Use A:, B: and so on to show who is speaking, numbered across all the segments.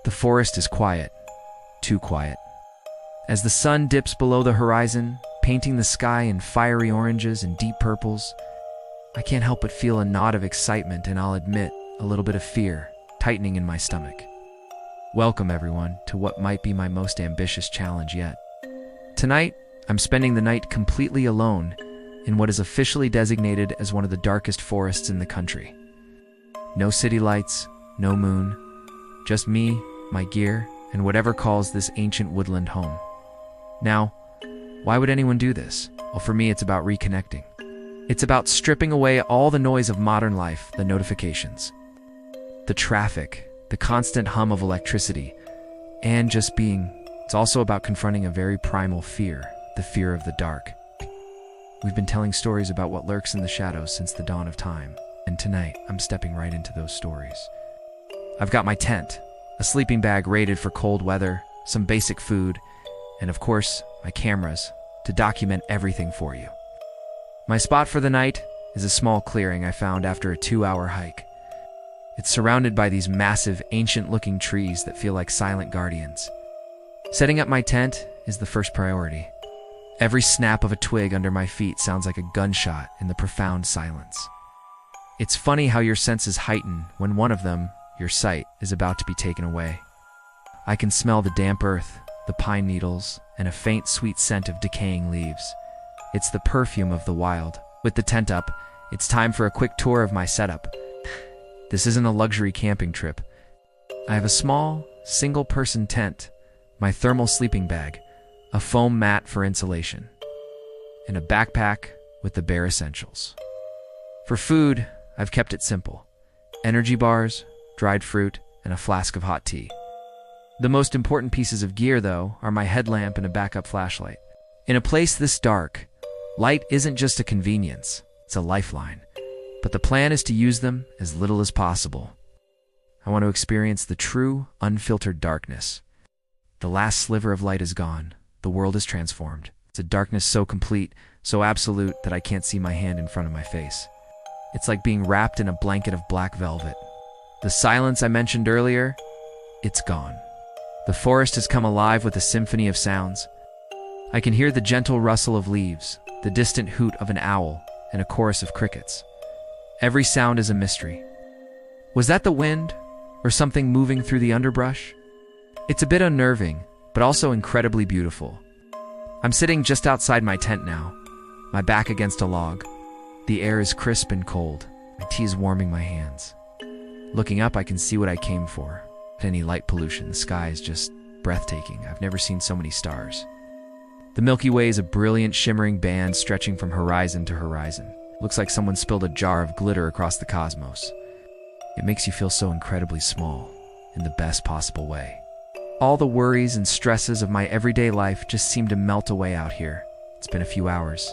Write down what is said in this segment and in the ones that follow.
A: The forest is quiet, too quiet. As the sun dips below the horizon, painting the sky in fiery oranges and deep purples, I can't help but feel a knot of excitement and, I'll admit, a little bit of fear tightening in my stomach. Welcome, everyone, to what might be my most ambitious challenge yet. Tonight, I'm spending the night completely alone in what is officially designated as one of the darkest forests in the country. No city lights, no moon, just me, my gear, and whatever calls this ancient woodland home. Now, why would anyone do this? Well, for me, it's about reconnecting. It's about stripping away all the noise of modern life, the notifications, the traffic, the constant hum of electricity, and just being. It's also about confronting a very primal fear, the fear of the dark. We've been telling stories about what lurks in the shadows since the dawn of time, and tonight I'm stepping right into those stories. I've got my tent, a sleeping bag rated for cold weather, some basic food, and of course, my cameras to document everything for you. My spot for the night is a small clearing I found after a 2-hour hike. It's surrounded by these massive, ancient-looking trees that feel like silent guardians. Setting up my tent is the first priority. Every snap of a twig under my feet sounds like a gunshot in the profound silence. It's funny how your senses heighten when one of them, your sight, is about to be taken away. I can smell the damp earth, the pine needles, and a faint sweet scent of decaying leaves. It's the perfume of the wild. With the tent up, it's time for a quick tour of my setup. This isn't a luxury camping trip. I have a small, single-person tent, my thermal sleeping bag, a foam mat for insulation, and a backpack with the bare essentials. For food, I've kept it simple. Energy bars, dried fruit, and a flask of hot tea. The most important pieces of gear, though, are my headlamp and a backup flashlight. In a place this dark, light isn't just a convenience, it's a lifeline. But the plan is to use them as little as possible. I want to experience the true, unfiltered darkness. The last sliver of light is gone. The world is transformed. It's a darkness so complete, so absolute that I can't see my hand in front of my face. It's like being wrapped in a blanket of black velvet. The silence I mentioned earlier, it's gone. The forest has come alive with a symphony of sounds. I can hear the gentle rustle of leaves, the distant hoot of an owl, and a chorus of crickets. Every sound is a mystery. Was that the wind, or something moving through the underbrush? It's a bit unnerving, but also incredibly beautiful. I'm sitting just outside my tent now, my back against a log. The air is crisp and cold. My tea is warming my hands. Looking up, I can see what I came for. Any light pollution, the sky is just breathtaking. I've never seen so many stars. The Milky Way is a brilliant, shimmering band stretching from horizon to horizon. Looks like someone spilled a jar of glitter across the cosmos. It makes you feel so incredibly small, in the best possible way. All the worries and stresses of my everyday life just seem to melt away out here. It's been a few hours.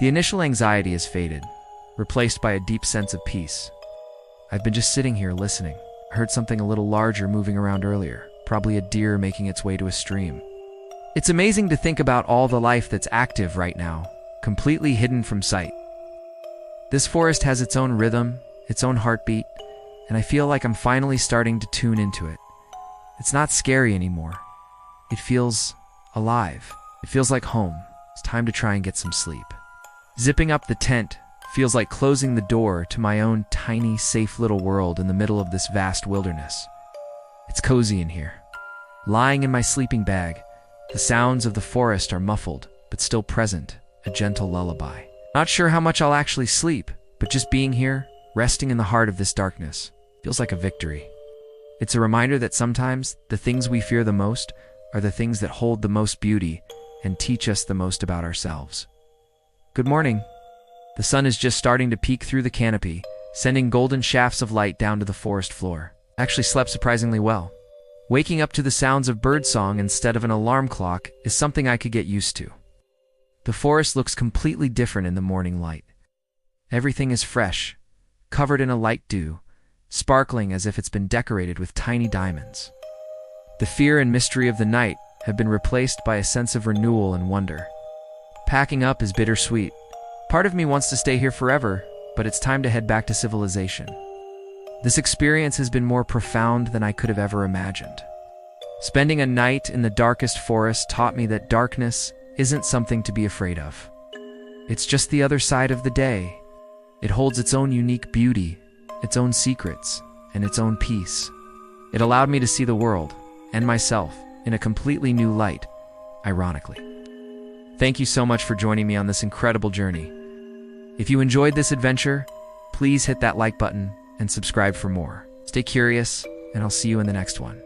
A: The initial anxiety has faded, replaced by a deep sense of peace. I've been just sitting here listening. I heard something a little larger moving around earlier, probably a deer making its way to a stream. It's amazing to think about all the life that's active right now, completely hidden from sight. This forest has its own rhythm, its own heartbeat, and I feel like I'm finally starting to tune into it. It's not scary anymore. It feels alive. It feels like home. It's time to try and get some sleep. Zipping up the tent feels like closing the door to my own tiny, safe little world in the middle of this vast wilderness. It's cozy in here. Lying in my sleeping bag, the sounds of the forest are muffled, but still present, a gentle lullaby. Not sure how much I'll actually sleep, but just being here, resting in the heart of this darkness, feels like a victory. It's a reminder that sometimes the things we fear the most are the things that hold the most beauty and teach us the most about ourselves. Good morning. The sun is just starting to peek through the canopy, sending golden shafts of light down to the forest floor. I actually slept surprisingly well. Waking up to the sounds of birdsong instead of an alarm clock is something I could get used to. The forest looks completely different in the morning light. Everything is fresh, covered in a light dew, sparkling as if it's been decorated with tiny diamonds. The fear and mystery of the night have been replaced by a sense of renewal and wonder. Packing up is bittersweet. Part of me wants to stay here forever, but it's time to head back to civilization. This experience has been more profound than I could have ever imagined. Spending a night in the darkest forest taught me that darkness isn't something to be afraid of. It's just the other side of the day. It holds its own unique beauty, its own secrets, and its own peace. It allowed me to see the world, and myself, in a completely new light, ironically. Thank you so much for joining me on this incredible journey. If you enjoyed this adventure, please hit that like button and subscribe for more. Stay curious, and I'll see you in the next one.